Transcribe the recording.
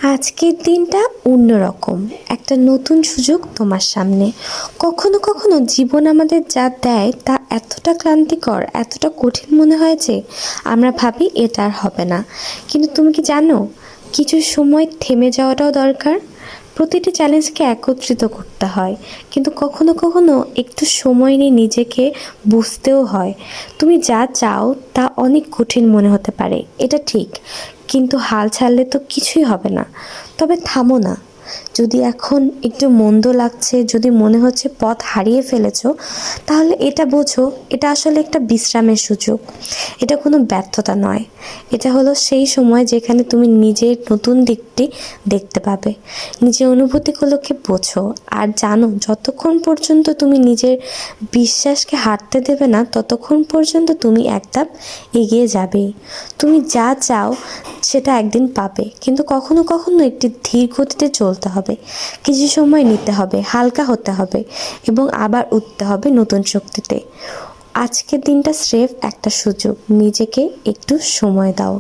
আজকের দিনটা অন্যরকম একটা নতুন সুযোগ তোমার সামনে। কখনো কখনো জীবন আমাদের যা দেয় তা এতটা ক্লান্তিকর, এতটা কঠিন মনে হয় যে আমরা ভাবি এটা আর হবে না। কিন্তু তুমি কি জানো, কিছু সময় থেমে যাওয়াটাও দরকার। প্রতিটি চ্যালেঞ্জকে একত্রিত করতে হয়, কিন্তু কখনো কখনো একটু সময় নিয়ে নিজেকে বুঝতেও হয়। তুমি যা চাও তা অনেক কঠিন মনে হতে পারে, এটা ঠিক, কিন্তু হাল ছাড়লে তো কিছুই হবে না। তবে থামো না। যদি এখন একটু মন্দ লাগছে, যদি মনে হচ্ছে পথ হারিয়ে ফেলেছো, তাহলে এটা বোঝো, এটা আসলে একটা বিশ্রামের সুযোগ। এটা কোনো ব্যর্থতা নয়, এটা হলো সেই সময় যেখানে তুমি নিজের নতুন দিকটি দেখতে পাবে। নিজের অনুভূতিগুলোকে বোঝো আর জানো, যতক্ষণ পর্যন্ত তুমি নিজের বিশ্বাসকে হারতে দেবে না, ততক্ষণ পর্যন্ত তুমি এক ধাপ এগিয়ে যাবেই। তুমি যা চাও সেটা একদিন পাবে, কিন্তু কখনো কখনো একটি ধীর গতিতে চলতে হবে, কিছু সময় নিতে হবে, হালকা হতে হবে এবং আবার উঠতে হবে নতুন শক্তিতে। আজকের দিনটা স্রেফ একটা সুযোগ, নিজেকে একটু সময় দাও।